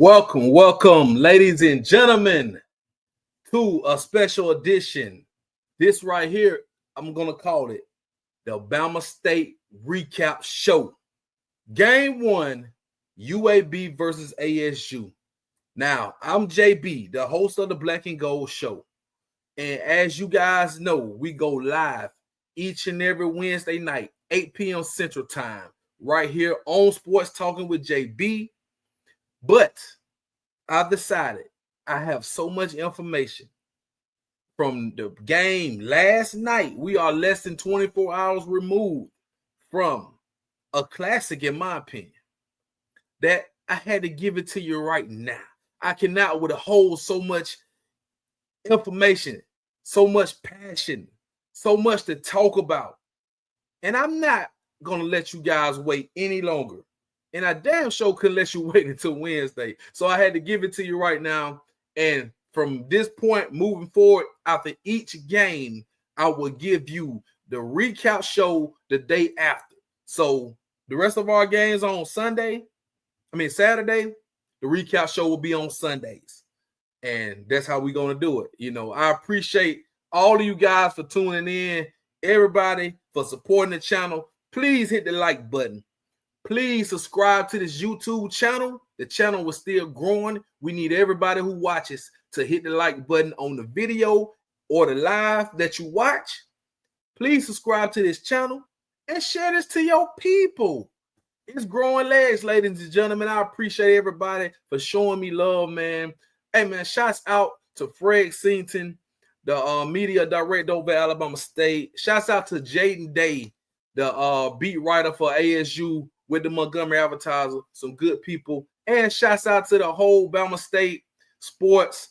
Welcome, ladies and gentlemen, to a special edition. This right here, I'm going to call it the Bama State Recap Show. Game 1, UAB versus ASU. Now, I'm JB, the host of the Black and Gold Show. And as you guys know, we go live each and every Wednesday night, 8 p.m. Central Time, right here on Sports Talking with JB. But I've decided I have so much information from the game last night. We are less than 24 hours removed from a classic, in my opinion, that I had to give it to you right now. I cannot withhold so much information, so much passion, so much to talk about. And I'm not going to let you guys wait any longer. And I damn sure couldn't let you wait until Wednesday. So I had to give it to you right now. And from this point moving forward, after each game, I will give you the recap show the day after. So the rest of our games on Saturday, the recap show will be on Sundays. And that's how we're going to do it. You know, I appreciate all of you guys for tuning in, everybody for supporting the channel. Please hit the like button. Please subscribe to this YouTube channel. The channel is still growing. We need everybody who watches to hit the like button on the video or the live that you watch. Please subscribe to this channel and share this to your people. It's growing legs, ladies and gentlemen. I appreciate everybody for showing me love, man. Hey, man, shouts out to Fred Singleton, the media director over at Alabama State. Shouts out to Jaden Day, the beat writer for ASU with the Montgomery Advertiser. Some good people. And shouts out to the whole Bama State sports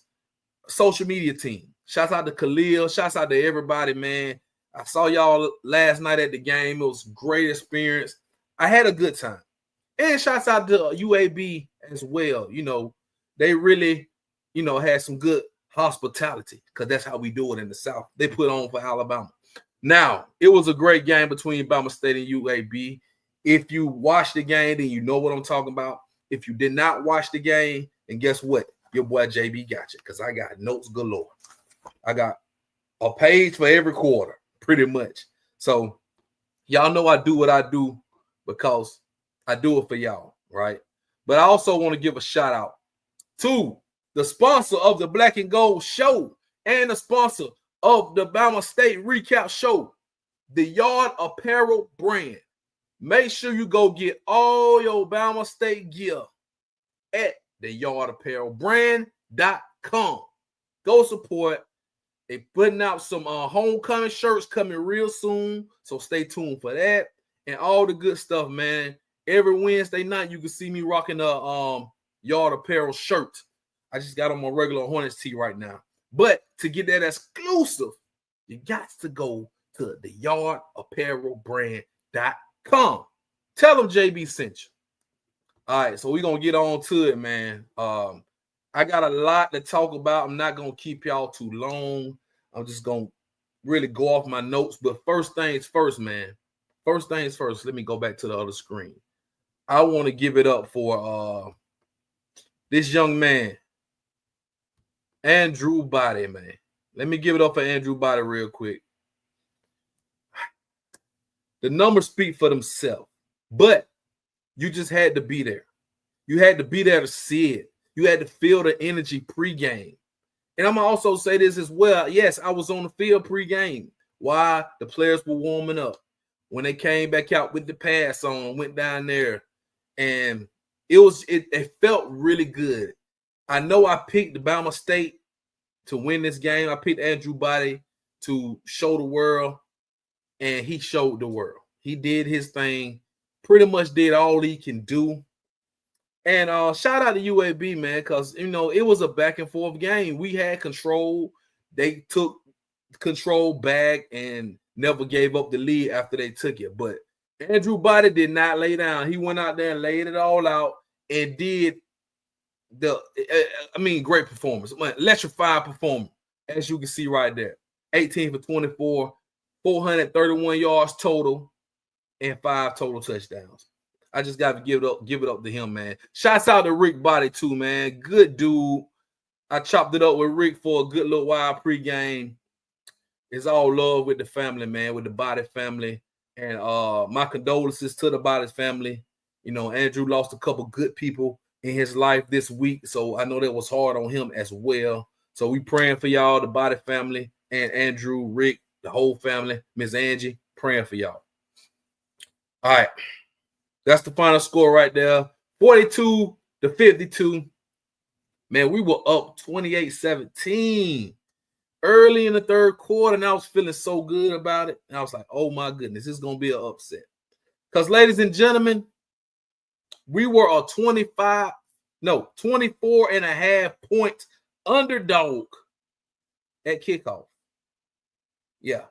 social media team. Shouts out to Khalil. Shouts out to everybody, man. I saw y'all last night at the game. It was a great experience. I had a good time. And shouts out to UAB as well. You know, they really, had some good hospitality because that's how we do it in the South. They put on for Alabama. Now, it was a great game between Bama State and UAB. If you watched the game, then you know what I'm talking about. If you did not watch the game, and guess what? Your boy JB got you because I got notes galore. I got a page for every quarter, pretty much. So y'all know I do what I do because I do it for y'all, right? But I also want to give a shout out to the sponsor of the Black and Gold Show and the sponsor of the Bama State Recap Show, the Yard Apparel brand. Make sure you go get all your Bama State gear at the yardapparelbrand.com. Go support. They putting out some homecoming shirts coming real soon, so stay tuned for that and all the good stuff, man. Every Wednesday night, you can see me rocking a Yard Apparel shirt. I just got on my regular Hornets tee right now. But to get that exclusive, you got to go to the yardapparelbrand.com. Tell them JB sent you. All right, so we're going to get on to it, man. I got a lot to talk about. I'm not going to keep y'all too long. I'm just going to really go off my notes. But first things first, man. First things first, let me go back to the other screen. I want to give it up for this young man, Andrew Body, man. Let me give it up for Andrew Body real quick. The numbers speak for themselves, but you just had to be there. You had to be there to see it. You had to feel the energy pregame. And I'm going to also say this as well. Yes, I was on the field pregame. Why? The players were warming up. When they came back out with the pass on, went down there, and it felt really good. I know I picked the Bama State to win this game. I picked Andrew Body to show the world, and he showed the world. He did his thing, pretty much did all he can do. And shout out to UAB, man, because, it was a back and forth game. We had control. They took control back and never gave up the lead after they took it. But Andrew Body did not lay down. He went out there and laid it all out and did great performance. Electrifying performance, as you can see right there. 18 for 24, 431 yards total, and 5 total touchdowns. I just got to give it up to him, man. Shouts out to Rick Body too, man. Good dude. I chopped it up with Rick for a good little while pregame. It's all love with the family, man, with the Body family. And my condolences to the Body family. You know, Andrew lost a couple good people in his life this week, so I know that was hard on him as well. So we praying for y'all, the Body family, and Andrew, Rick, the whole family, Miss Angie, praying for y'all. All right. That's the final score right there. 42-52. Man, we were up 28-17 early in the third quarter, and I was feeling so good about it. And I was like, oh, my goodness, this is going to be an upset. Because, ladies and gentlemen, we were a 24.5 point underdog at kickoff. Yeah.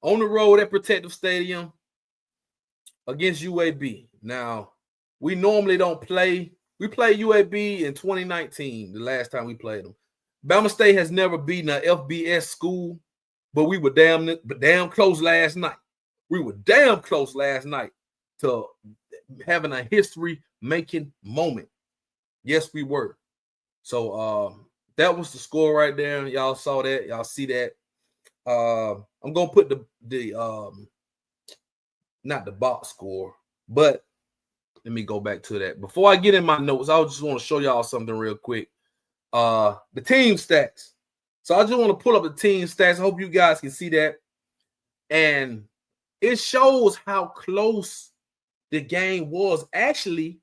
On the road at Protective Stadium against UAB. Now, we normally don't play. We played UAB in 2019, the last time we played them. Bama State has never beaten an FBS school, but we were damn close last night. We were damn close last night to having a history-making moment. Yes, we were. So that was the score right there. Y'all saw that. Y'all see that. I'm gonna put the not the box score, but let me go back to that. Before I get in my notes, I just want to show y'all something real quick. The team stats. So I just want to pull up the team stats. I hope you guys can see that. And it shows how close the game was. Actually,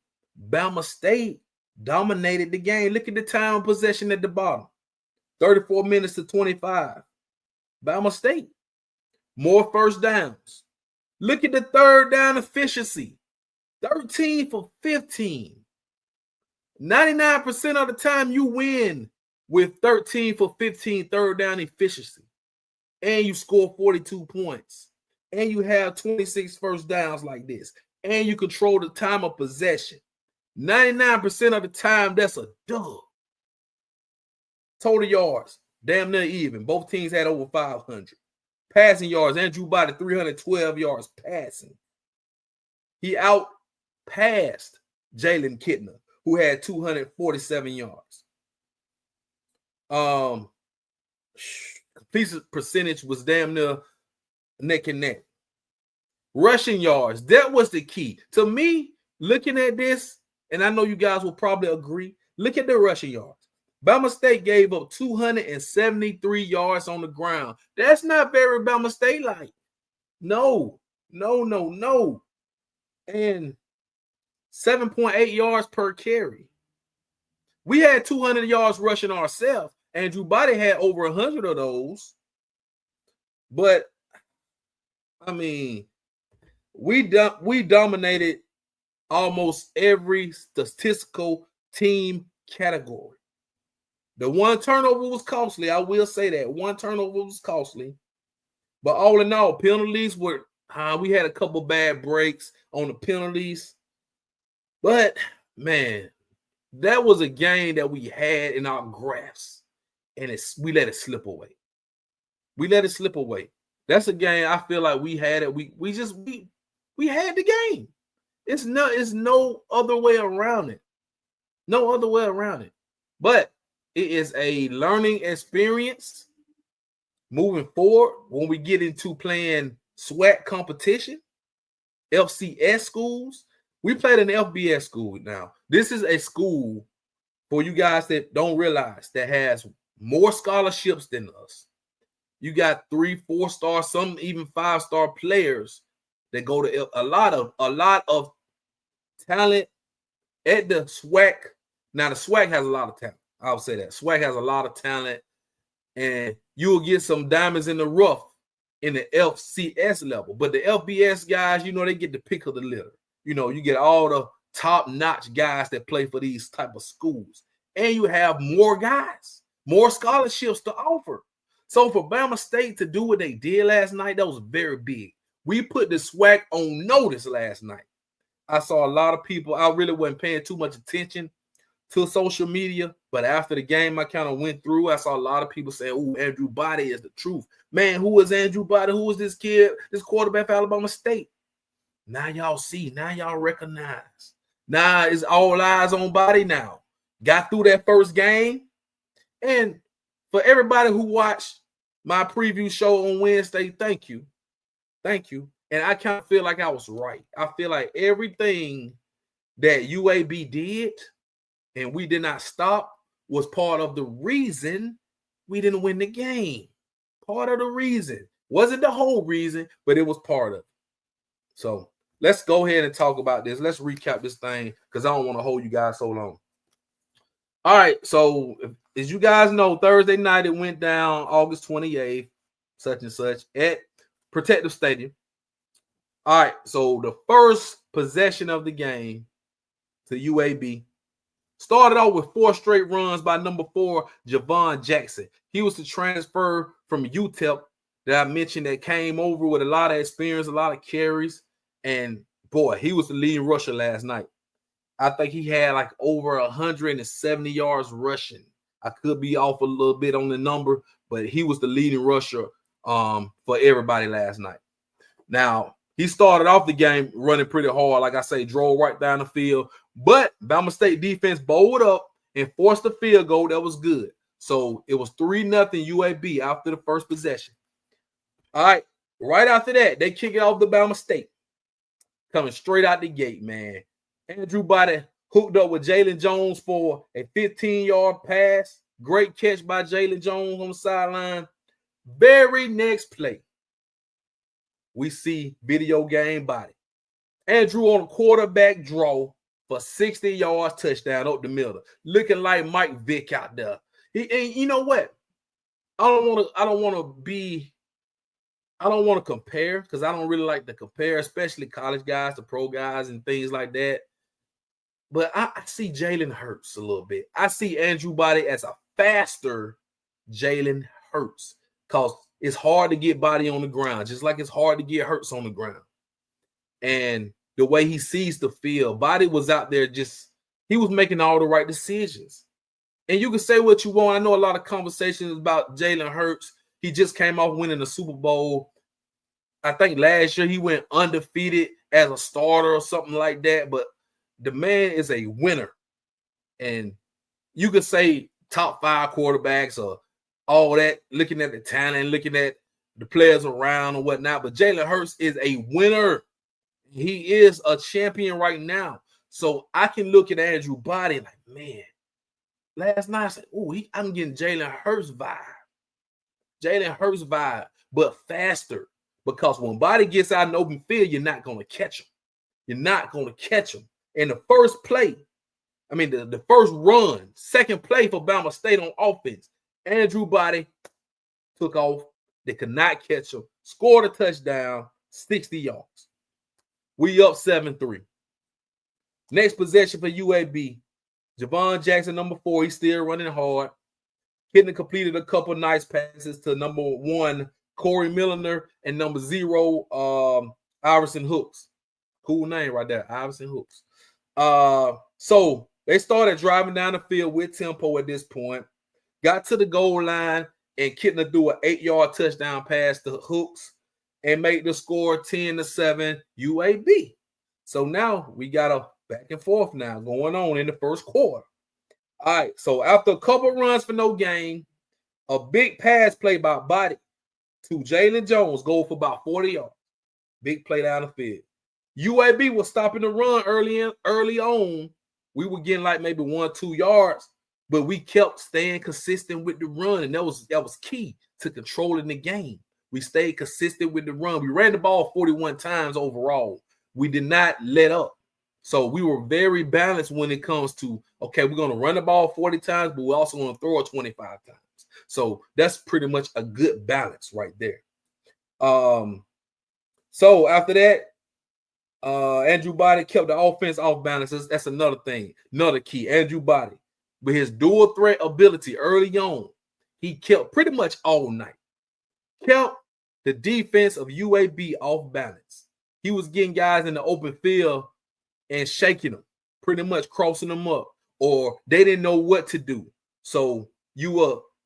Bama State dominated the game. Look at the time possession at the bottom. 34 minutes to 25. Bama State. More first downs. Look at the third down efficiency. 13 for 15. 99% of the time you win with 13 for 15 third down efficiency. And you score 42 points. And you have 26 first downs like this. And you control the time of possession. 99% of the time, that's a dub. Total yards, damn near even. Both teams had over 500. Passing yards, Andrew Body 312 yards passing. He outpassed Jalen Kittner, who had 247 yards. Completion percentage was damn near neck and neck. Rushing yards, that was the key. To me, looking at this, and I know you guys will probably agree, look at the rushing yards. Bama State gave up 273 yards on the ground. That's not very Bama State-like. No. And 7.8 yards per carry. We had 200 yards rushing ourselves. Andrew Body had over 100 of those. But, I mean, we dominated almost every statistical team category. The one turnover was costly. I will say that. One turnover was costly. But all in all, penalties were we had a couple bad breaks on the penalties. But, man, that was a game that we had in our grasp. And we let it slip away. We let it slip away. That's a game I feel like we had it. We had the game. It's no other way around it. No other way around it. But it is a learning experience moving forward when we get into playing SWAC competition, FCS schools. We played an FBS school now. This is a school, for you guys that don't realize, that has more scholarships than us. You got 3, 4-star, some even 5-star players that go to a lot of talent at the SWAC. Now, the SWAC has a lot of talent. I'll say that. SWAC has a lot of talent, and you'll get some diamonds in the rough in the FCS level. But the FBS guys, they get the pick of the litter. You get all the top-notch guys that play for these type of schools. And you have more guys, more scholarships to offer. So for Bama State to do what they did last night, that was very big. We put the SWAC on notice last night. I saw a lot of people. I really wasn't paying too much attention to social media, but after the game, I kind of went through. I saw a lot of people saying, "Oh, Andrew Body is the truth." Man, who is Andrew Body? Who is this kid, this quarterback for Alabama State? Now y'all see. Now y'all recognize. Now it's all eyes on Body now. Got through that first game. And for everybody who watched my preview show on Wednesday, thank you. Thank you. And I kind of feel like I was right. I feel like everything that UAB did and we did not stop was part of the reason we didn't win the game. Part of the reason. Wasn't the whole reason, but it was part of it. So let's go ahead and talk about this. Let's recap this thing because I don't want to hold you guys so long. All right. So as you guys know, Thursday night it went down August 28th, such and such, at Protective Stadium. All right. So the first possession of the game to UAB started off with 4 straight runs by number 4, Javon Jackson. He was the transfer from UTEP that I mentioned that came over with a lot of experience, a lot of carries. And boy, he was the leading rusher last night. I think he had like over 170 yards rushing. I could be off a little bit on the number, but he was the leading rusher for everybody last night. Now, he started off the game running pretty hard. Like I say, drove right down the field. But Bama State defense bowled up and forced the field goal. That was good. So it was 3-0 UAB after the first possession. All right. Right after that, they kick it off the Bama State. Coming straight out the gate, man. Andrew Body hooked up with Jalen Jones for a 15-yard pass. Great catch by Jalen Jones on the sideline. Very next play, we see video game Body. Andrew on a quarterback draw for 60 yards, touchdown up the middle. Looking like Mike Vick out there. And you know what? I don't want to compare because I don't really like to compare, especially college guys to pro guys and things like that. But I see Jalen Hurts a little bit. I see Andrew Body as a faster Jalen Hurts because it's hard to get Body on the ground, just like it's hard to get Hurts on the ground. And the way he sees the field, Body was out there he was making all the right decisions. And you can say what you want. I know a lot of conversations about Jalen Hurts. He just came off winning the Super Bowl. I think last year he went undefeated as a starter or something like that. But the man is a winner. And you could say top 5 quarterbacks or all that, looking at the talent, looking at the players around and whatnot. But Jalen Hurts is a winner. He is a champion right now. So I can look at Andrew Body like, man, last night I said, I'm getting Jalen Hurts vibe. Jalen Hurts vibe, but faster. Because when Body gets out in the open field, you're not going to catch him. You're not going to catch him. And the first play, the first run, second play for Bama State on offense, Andrew Body took off. They could not catch him. Scored a touchdown, 60 yards. We up 7-3. Next possession for UAB. Javon Jackson, number 4, he's still running hard. Kidden completed a couple nice passes to number 1, Corey Milliner, and number 0, Iverson Hooks. Cool name right there, Iverson Hooks. So they started driving down the field with tempo at this point. Got to the goal line, and Kidden threw an 8-yard touchdown pass to Hooks and made the score 10-7 UAB. So now we got a back and forth now going on in the first quarter. All right, so after a couple runs for no gain, a big pass play by Body to Jalen Jones go for about 40 yards. Big play down the field. UAB was stopping the run early on. We were getting like maybe 1-2 yards, but we kept staying consistent with the run, and that was key to controlling the game. We stayed consistent with the run. We ran the ball 41 times overall. We did not let up. So we were very balanced when it comes to, okay, we're going to run the ball 40 times, but we're also going to throw it 25 times. So that's pretty much a good balance right there. So after that, Andrew Body kept the offense off balance. That's another thing, another key. Andrew Body, with his dual threat ability early on, he kept pretty much all night. Kept the defense of UAB off balance. He was getting guys in the open field and shaking them, pretty much crossing them up, or they didn't know what to do. So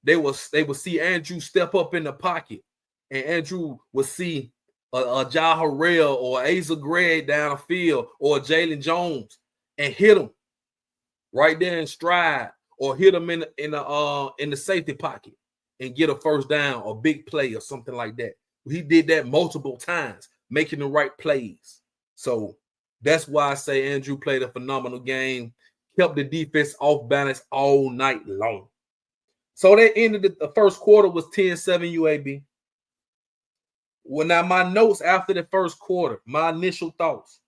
they would see Andrew step up in the pocket, and Andrew would see a Ja Harrell or Asa Gregg down the field or Jalen Jones and hit him right there in stride, or hit him in the safety pocket and get a first down or big play or something like that. He did that multiple times, making the right plays. So that's why I say Andrew played a phenomenal game, kept the defense off balance all night long. So they ended the first quarter was 10-7 UAB. Well, now my notes after the first quarter, my initial thoughts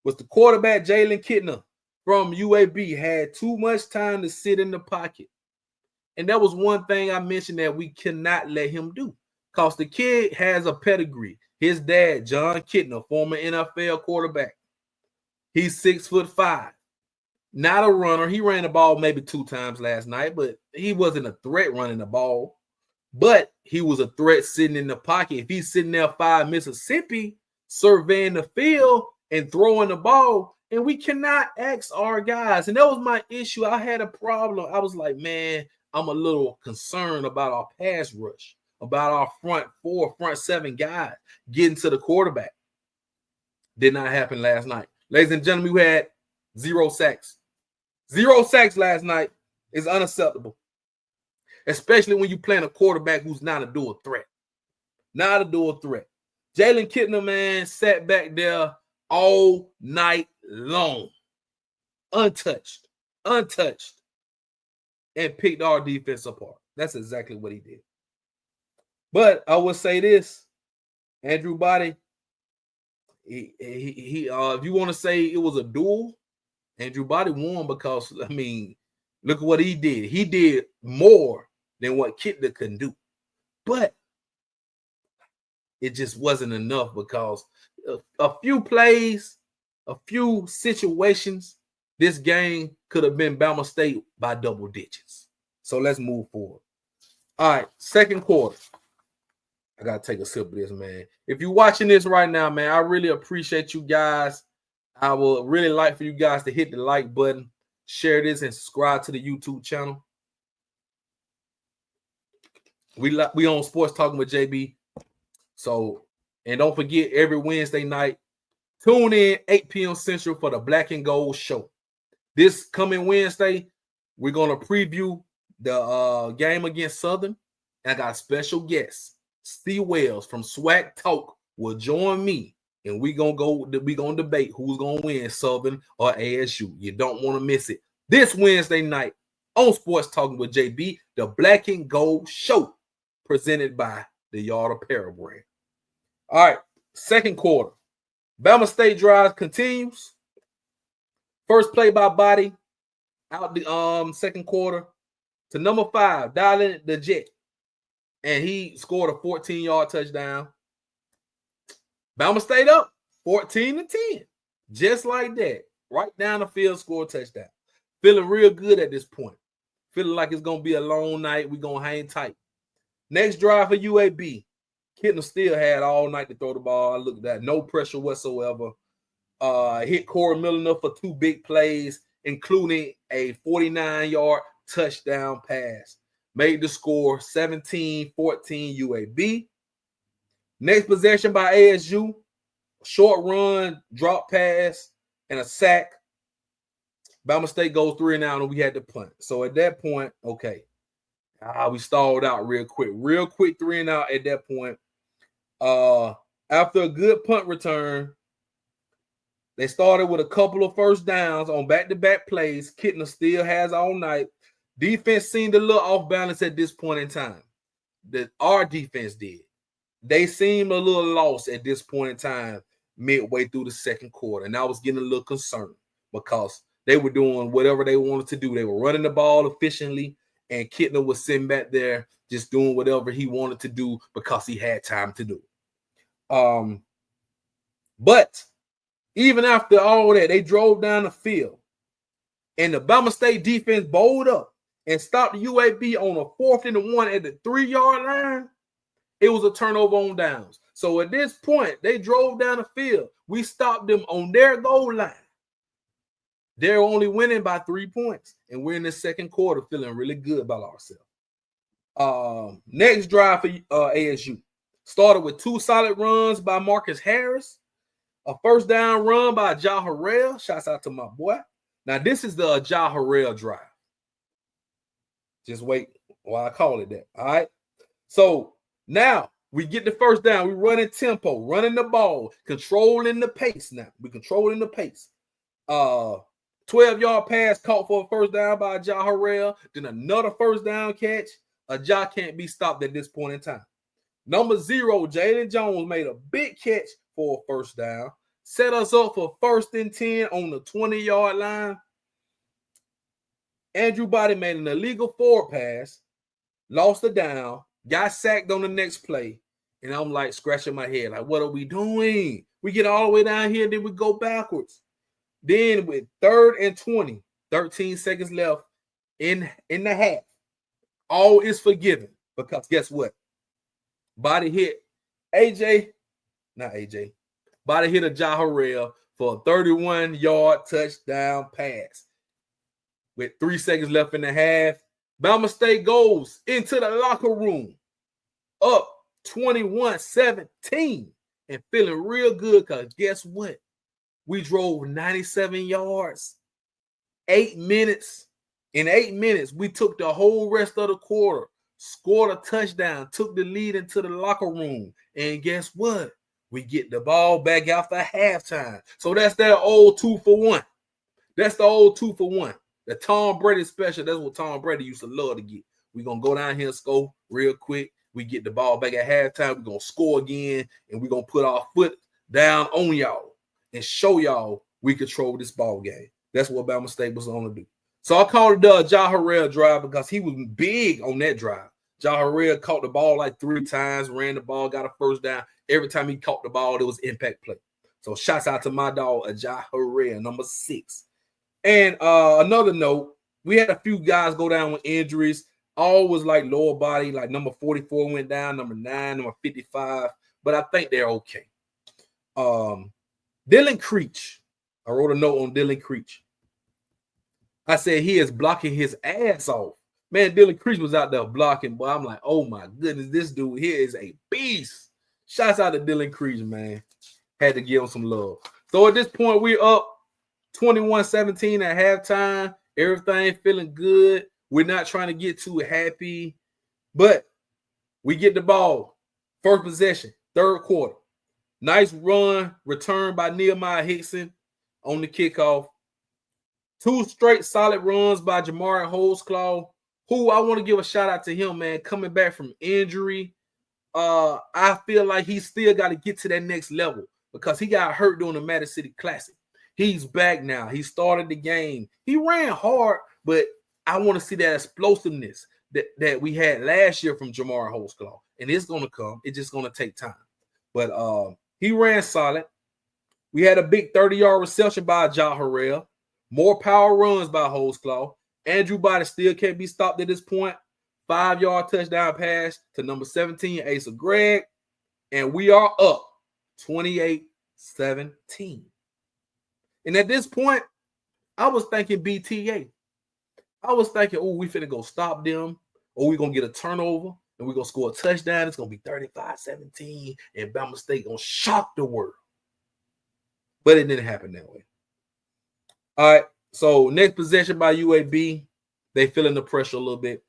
was the quarterback Jalen Kitna from UAB had too much time to sit in the pocket. And that was one thing I mentioned that we cannot let him do, because the kid has a pedigree. His dad, John Kitna, former NFL quarterback. He's 6'5", not a runner. He ran the ball maybe 2 times last night, but he wasn't a threat running the ball. But he was a threat sitting in the pocket. If he's sitting there 5 Mississippi, surveying the field and throwing the ball, and we cannot ask our guys. And that was my issue. I had a problem. I was like, man, I'm a little concerned about our pass rush, about our front 4, front 7 guys getting to the quarterback. Did not happen last night. Ladies and gentlemen, we had 0 sacks. 0 sacks last night is unacceptable, especially when you're playing a quarterback who's not a dual threat. Not a dual threat. Jalen Kitna, man, sat back there all night long, untouched, and picked our defense apart. That's exactly what he did. But I will say this, Andrew Body, if you want to say it was a duel, Andrew Body won, because, I mean, look at what he did. He did more than what Kitna couldn't do. But it just wasn't enough, because a few plays, a few situations, this game could have been Bama State by double digits. So let's move forward. All right, second quarter. I got to take a sip of this, man. If you're watching this right now, man, I really appreciate you guys. I would really like for you guys to hit the like button, share this, and subscribe to the YouTube channel. We on Sports Talking with JB. So, and don't forget, every Wednesday night, tune in 8 p.m. Central for the Black and Gold Show. This coming Wednesday, we're going to preview the game against Southern. And I got a special guest, Steve Wells from Swag Talk, will join me, and we're going to debate who's going to win, Southern or ASU. You don't want to miss it. This Wednesday night on Sports Talking with JB, the Black and Gold Show, presented by the Yard Apparel brand. All right, second quarter. Bama State drive continues. First play by Body out the second quarter to number 5, dialing the jet. And he scored a 14-yard touchdown. Bama State up 14-10. Just like that. Right down the field, scored a touchdown. Feeling real good at this point. Feeling like it's going to be a long night. We're going to hang tight. Next drive for UAB. Kitna still had all night to throw the ball. I looked at that. No pressure whatsoever. Hit Corey Miller for 2 big plays, including a 49-yard touchdown pass. Made the score 17-14 UAB. Next possession by ASU. Short run, drop pass, and a sack. Bama State goes 3 and out, and we had to punt. So at that point, okay. We stalled out real quick. 3 and out at that point. After a good punt return, they started with a couple of first downs on back-to-back plays. Kitna still has all night. Defense seemed a little off balance at this point in time. Our defense did. They seemed a little lost at this point in time, midway through the second quarter. And I was getting a little concerned, because they were doing whatever they wanted to do. They were running the ball efficiently, and Kitna was sitting back there just doing whatever he wanted to do because he had time to do it. But even after all that, they drove down the field, and the Bama State defense bowled up and stopped the UAB on a 4th and 1 at the 3-yard line. It was a turnover on downs. So at this point, they drove down the field. We stopped them on their goal line. They're only winning by 3 points, and we're in the second quarter feeling really good about ourselves. Next drive for ASU. Started with 2 solid runs by Marcus Harris, a first down run by Ja Harrell. Shouts out to my boy. Now, this is the Ja Harrell drive. Just wait while I call it that. All right. So now we get the first down. We running tempo, running the ball, controlling the pace. Now we controlling the pace. 12-yard pass caught for a first down by Ja Harrell. Then another first down catch. Ja can't be stopped at this point in time. Number 0, Jalen Jones made a big catch for a first down. Set us up for 1st and 10 on the 20-yard line. Andrew Body made an illegal forward pass, lost the down, got sacked on the next play, and I'm like scratching my head, like, what are we doing? We get all the way down here, then we go backwards. Then with 3rd and 20, 13 seconds left in the half, all is forgiven because guess what? Body hit Body hit a Ja Harrell for a 31-yard touchdown pass. With 3 seconds left in the half, Bama State goes into the locker room up 21-17 and feeling real good because guess what? We drove 97 yards, 8 minutes. In 8 minutes, we took the whole rest of the quarter, scored a touchdown, took the lead into the locker room, and guess what? We get the ball back after halftime. So that's that old 2-for-1. That's the old 2-for-1. The Tom Brady special, that's what Tom Brady used to love to get. We're going to go down here and score real quick. We get the ball back at halftime. We're going to score again, and we're going to put our foot down on y'all and show y'all we control this ball game. That's what Bama State was going to do. So I called it the Ja Harrell drive because he was big on that drive. Ja Harrell caught the ball like 3 times, ran the ball, got a first down. Every time he caught the ball, it was impact play. So shouts out to my dog, Ja Harrell, number 6. And another note, we had a few guys go down with injuries. All was like lower body, like number 44 went down, number 9, number 55. But I think they're okay. Dylan Creech. I wrote a note on Dylan Creech. I said he is blocking his ass off. Man, Dylan Creech was out there blocking, but I'm like, oh my goodness, this dude here is a beast. Shouts out to Dylan Creech, man. Had to give him some love. So at this point, we're up 21-17 at halftime. Everything feeling good. We're not trying to get too happy, but we get the ball. First possession, 3rd quarter. Nice run, return by Nehemiah Hickson on the kickoff. 2 straight solid runs by Jamari Holtzclaw, who I want to give a shout out to him, man, coming back from injury. I feel like he still got to get to that next level because he got hurt during the Madison City Classic. He's back now. He started the game. He ran hard, but I want to see that explosiveness that we had last year from Jamari Holtzclaw. And it's going to come. It's just going to take time. But he ran solid. We had a big 30-yard reception by Ja Harrell. More power runs by Holtzclaw. Andrew Body still can't be stopped at this point. 5-yard touchdown pass to number 17, Asa Gregg. And we are up 28-17. And at this point, I was thinking BTA. I was thinking, oh, we finna go stop them, or we're going to get a turnover, and we're going to score a touchdown. It's going to be 35-17, and Bama State going to shock the world. But it didn't happen that way. All right, so next possession by UAB. They feeling the pressure a little bit.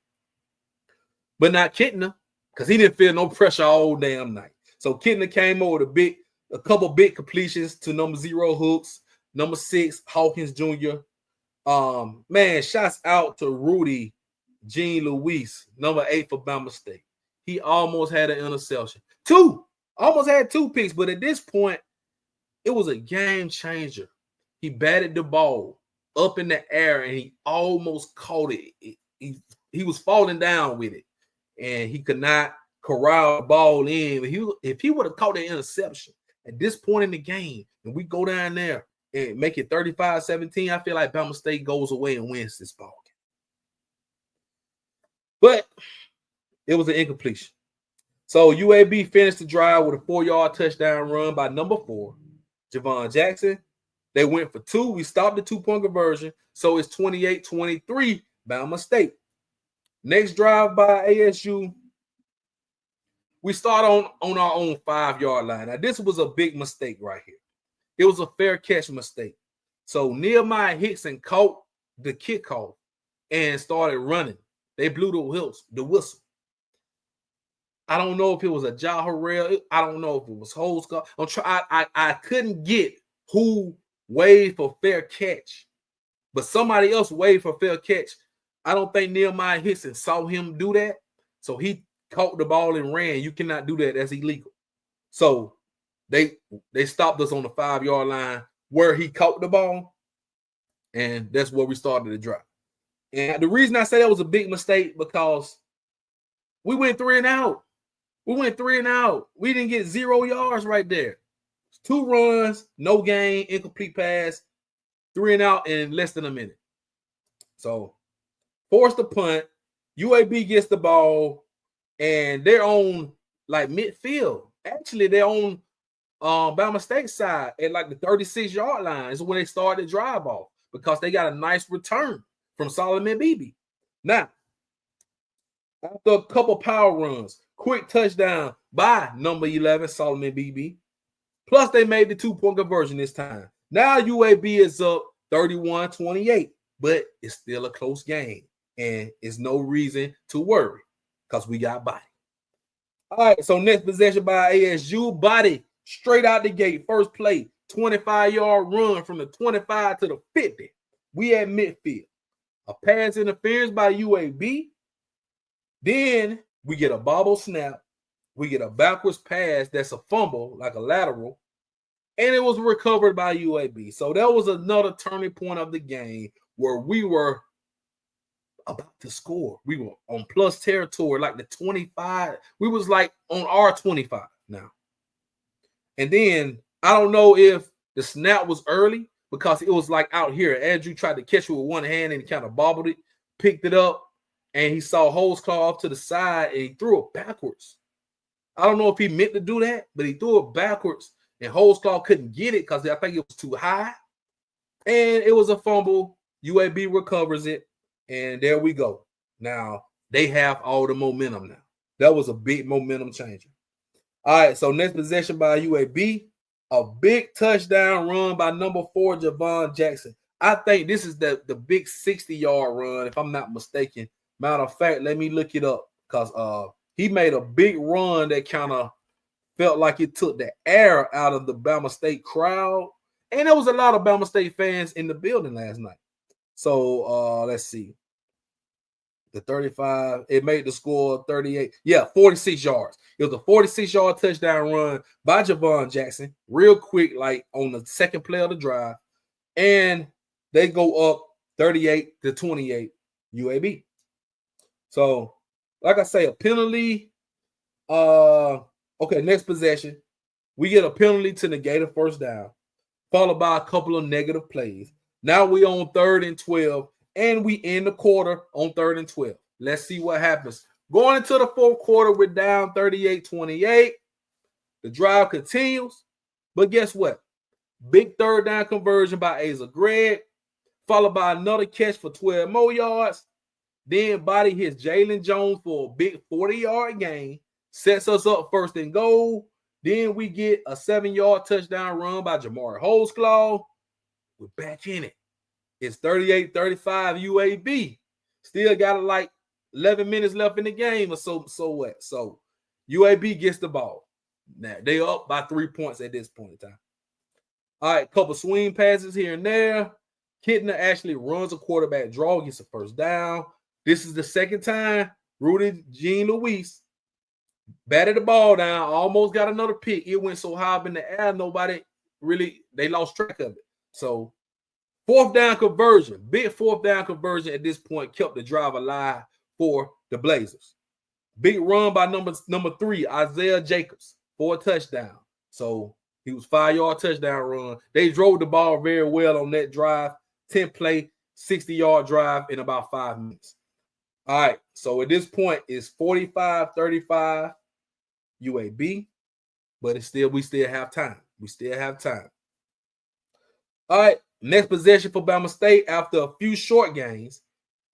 But not Kittner, because he didn't feel no pressure all damn night. So Kittner came over with a couple big completions to number 0 Hooks, number 6 Hawkins Jr. Man, shouts out to Rudy Jean Louis, number 8 for Bama State. He almost had an interception. Almost had 2 picks, but at this point, it was a game changer. He batted the ball up in the air, and he almost caught it. He was falling down with it, and he could not corral the ball in. If he would have caught the interception at this point in the game, and we go down there and make it 35-17, I feel like Bama State goes away and wins this ball game. But it was an incompletion. So UAB finished the drive with a 4-yard touchdown run by number 4, Javon Jackson. They went for 2. We stopped the 2-point conversion. So it's 28-23, Bama State. Next drive by ASU. we start on our own 5-yard line. Now, this was a big mistake right here. It was a fair catch mistake. So Nehemiah Hickson caught the kickoff and started running. They blew the whistle. I don't know if it was a Ja Harrell. I don't know if it was Holscott. I couldn't get who waved for fair catch, but somebody else waved for fair catch. I don't think Nehemiah Hickson saw him do that, so he caught the ball and ran. You cannot do that. That's illegal. So they stopped us on the 5-yard line where he caught the ball, and that's where we started the drive. And the reason I say that was a big mistake because we went 3 and out. We went 3 and out. We didn't get 0 yards right there. 2 runs, no gain, incomplete pass, 3 and out in less than a minute. So force the punt. UAB gets the ball, and they're on like midfield. Actually, they're on Bama State side at like the 36-yard line is when they started the drive off because they got a nice return from Solomon Beebe. Now, after a couple power runs, quick touchdown by number 11, Solomon Beebe. Plus, they made the 2-point conversion this time. Now, UAB is up 31-28, but it's still a close game, and it's no reason to worry because we got body. All right, so next possession by ASU, body straight out the gate. First play, 25-yard run from the 25 to the 50. We at midfield. A pass interference by UAB. Then we get a bobble snap. We get a backwards pass that's a fumble, like a lateral. And it was recovered by UAB. So that was another turning point of the game where we were about to score. We were on plus territory, like the 25. We was like on our 25 now. And then I don't know if the snap was early because it was like out here. Andrew tried to catch it with one hand and he kind of bobbled it, picked it up, and he saw Holsclaw off to the side and he threw it backwards. I don't know if he meant to do that, but he threw it backwards and Holsclaw couldn't get it because I think it was too high. And it was a fumble. UAB recovers it. And there we go. Now, they have all the momentum now. That was a big momentum changer. All right, so next possession by UAB, a big touchdown run by number 4, Javon Jackson. I think this is the big 60-yard run, if I'm not mistaken. Matter of fact, let me look it up because he made a big run that kind of felt like it took the air out of the Bama State crowd. And there was a lot of Bama State fans in the building last night. So let's see. The 35, it made the score 38. Yeah, 46 yards. It was a 46-yard touchdown run by Javon Jackson, real quick, like on the second play of the drive. And they go up 38-28 UAB. So, like I say, a penalty. Okay, next possession. We get a penalty to negate a first down, followed by a couple of negative plays. Now we on 3rd and 12. And we end the quarter on 3rd and 12. Let's see what happens. Going into the 4th quarter, we're down 38-28. The drive continues. But guess what? Big 3rd down conversion by Asa Gregg, followed by another catch for 12 more yards. Then Body hits Jalen Jones for a big 40-yard gain, sets us up 1st and goal. Then we get a 7-yard touchdown run by Jamari Holsclaw. We're back in it. It's 38-35 UAB. Still got like 11 minutes left in the game or so what? So UAB gets the ball. Now they up by 3 points at this point in time. All right, couple swing passes here and there. Kittner actually runs a quarterback draw, gets a first down. This is the second time Rudy Jean Louis batted the ball down, almost got another pick. It went so high up in the air, they lost track of it. So 4th down conversion, big 4th down conversion at this point kept the drive alive for the Blazers. Big run by number 3, Isaiah Jacobs, for a touchdown. So he was 5-yard touchdown run. They drove the ball very well on that drive, 10-play, 60-yard drive in about 5 minutes. All right, so at this point it's 45-35 UAB, but we still have time. We still have time. All right. Next possession for Bama State, after a few short gains,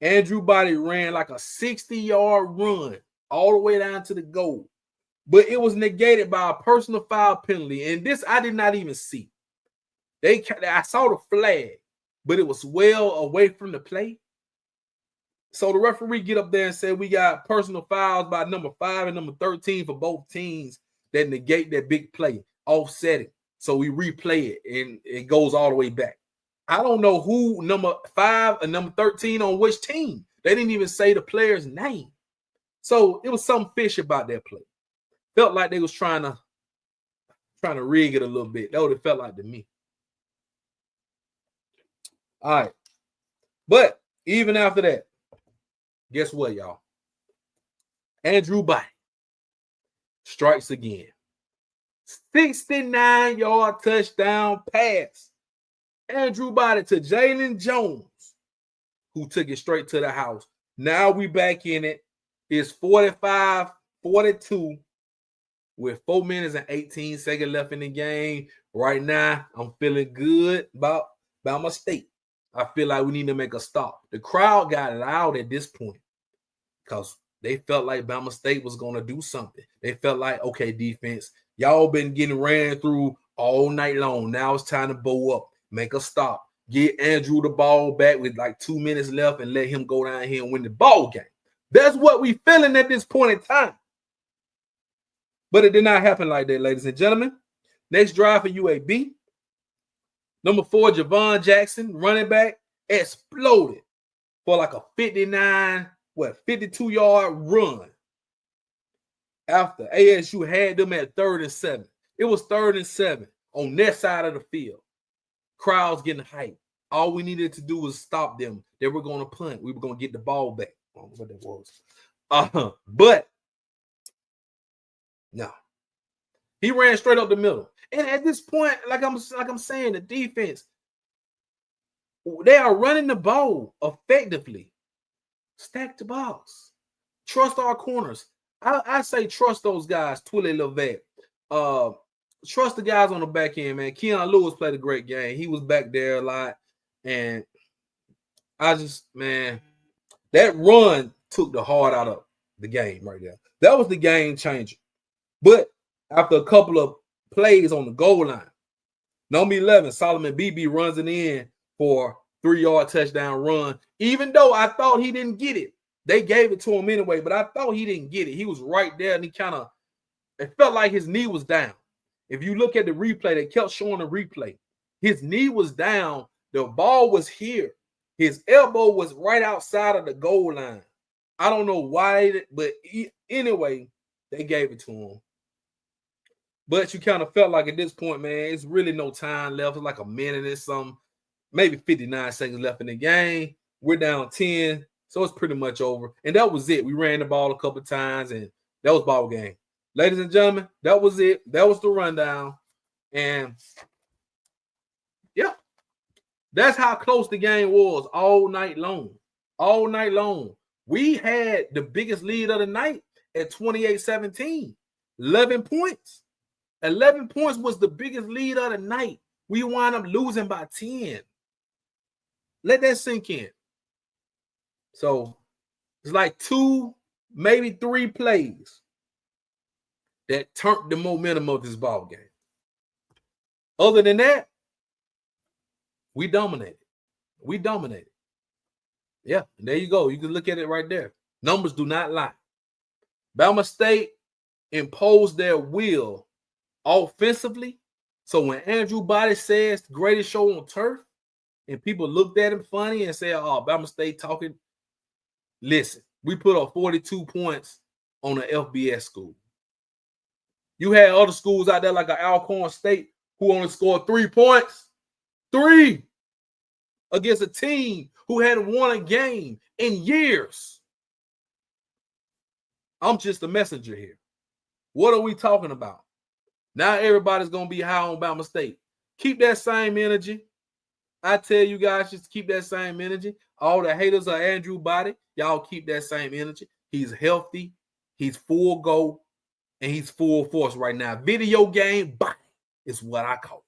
Andrew Body ran like a 60-yard run all the way down to the goal. but it was negated by a personal foul penalty. And this I did not even see. I saw the flag, but it was well away from the play. So the referee get up there and say we got personal fouls by number 5 and number 13 for both teams that negate that big play, offset it. So we replay it, and it goes all the way back. I don't know who number 5 and number 13 on which team. They didn't even say the player's name. So it was some fish about that play. Felt like they was trying to rig it a little bit. That would have felt like to me. All right. But even after that, guess what, y'all? Andrew Body strikes again. 69-yard touchdown pass. Andrew Body to Jalen Jones, who took it straight to the house. Now we back in it. It's 45-42 with 4 minutes and 18 seconds left in the game. Right now, I'm feeling good about Bama State. I feel like we need to make a stop. The crowd got loud at this point because they felt like Bama State was going to do something. They felt like, okay, defense, y'all been getting ran through all night long. Now it's time to bow up, make a stop, get Andrew the ball back with like 2 minutes left and let him go down here and win the ball game. That's what we feeling at this point in time. But it did not happen like that, ladies and gentlemen. Next drive for UAB. Number 4, Javon Jackson, running back, exploded for like a 52-yard run after ASU had them at 3rd and 7. It was 3rd and 7 on their side of the field. Crowds getting hyped. All we needed to do was stop them. They were going to punt. We were going to get the ball back. I don't know what that was. But no. He ran straight up the middle. And at this point, like I'm saying, the defense, they are running the ball effectively. Stack the box. Trust our corners. I say trust those guys. Twilly Levesque. Trust the guys on the back end, man. Keon Lewis played a great game. He was back there a lot. And I just, man, that run took the heart out of the game right there. That was the game changer. But after a couple of plays on the goal line, number 11, Solomon BB runs it in for 3-yard touchdown run. Even though I thought he didn't get it. They gave it to him anyway, but I thought he didn't get it. He was right there, and it felt like his knee was down. If you look at the replay, they kept showing the replay. His knee was down. The ball was here. His elbow was right outside of the goal line. I don't know why, but anyway, they gave it to him. But you kind of felt like at this point, man, it's really no time left. It's like a minute and something, maybe 59 seconds left in the game. We're down 10, so it's pretty much over. And that was it. We ran the ball a couple of times, and that was ball game. Ladies and gentlemen, that was it. That was the rundown. And, yeah, that's how close the game was all night long. All night long. We had the biggest lead of the night at 28-17. 11 points. 11 points was the biggest lead of the night. We wound up losing by 10. Let that sink in. So it's like 2, maybe 3 plays that turned the momentum of this ball game. Other than that, we dominated. We dominated. Yeah, there you go. You can look at it right there. Numbers do not lie. Bama State imposed their will offensively. So when Andrew Body says the greatest show on turf, and people looked at him funny and said, oh, Bama State talking. Listen, we put up 42 points on an FBS school. You had other schools out there like Alcorn State who only scored 3 points. 3 against a team who hadn't won a game in years. I'm just a messenger here. What are we talking about? Now everybody's going to be high on Bama State. Keep that same energy. I tell you guys, just keep that same energy. All the haters of Andrew Body, y'all keep that same energy. He's healthy. He's full go. And he's full force right now. Video game body is what I call it.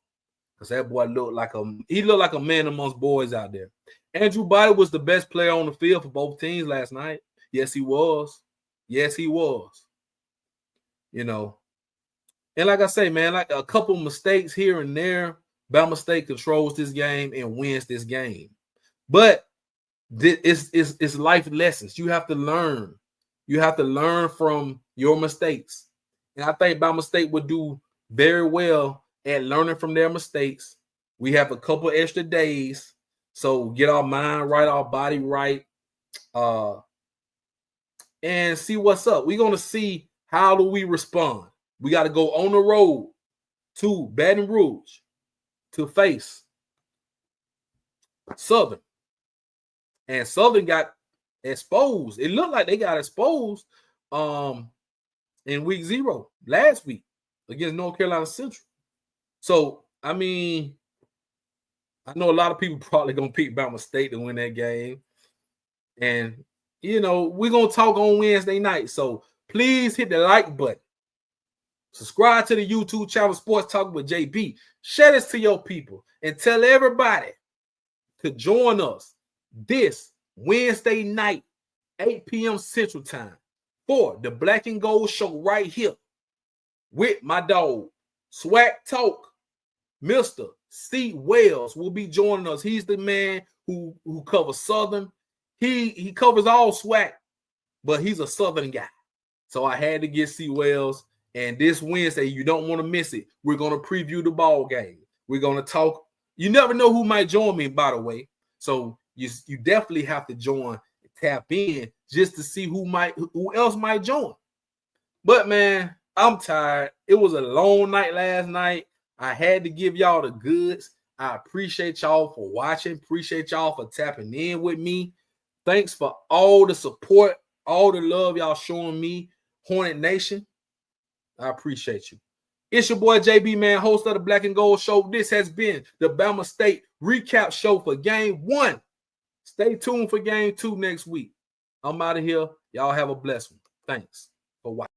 Because that boy looked like a man amongst boys out there. Andrew Body was the best player on the field for both teams last night. Yes, he was. Yes, he was. you know. And like I say, man, like a couple mistakes here and there, Bama State controls this game and wins this game. But it's life lessons. You have to learn. You have to learn from your mistakes. And I think Bama State would do very well at learning from their mistakes. We have a couple extra days, so get our mind right, our body right, and see what's up. We're gonna see how do we respond. We got to go on the road to Baton Rouge to face Southern, and Southern got exposed. It looked like they got exposed in week 0 last week against North Carolina Central. So I mean, I know a lot of people probably gonna pick Bama State to win that game, and you know we're gonna talk on Wednesday night. So please hit the like button. Subscribe to the YouTube channel Sports Talk with JB. Share this to your people and tell everybody to join us this Wednesday night, 8 p.m. Central Time for the Black and Gold Show right here with my dog, Swag Talk. Mr. C. Wells will be joining us. He's the man who covers Southern. He covers all SWAC, but he's a Southern guy. So I had to get C. Wells. And this Wednesday, you don't want to miss it. We're going to preview the ball game. We're going to talk. You never know who might join me, by the way. So you definitely have to join, tap in just to see who else might join. But, man, I'm tired. It was a long night last night. I had to give y'all the goods. I appreciate y'all for watching. Appreciate y'all for tapping in with me. Thanks for all the support, all the love y'all showing me, Hornet Nation. I appreciate you. It's your boy JB, man, host of the Black and Gold Show. This has been the Bama State recap show for Game 1. Stay tuned for Game 2 next week. I'm out of here. Y'all have a blessed one. Thanks for watching.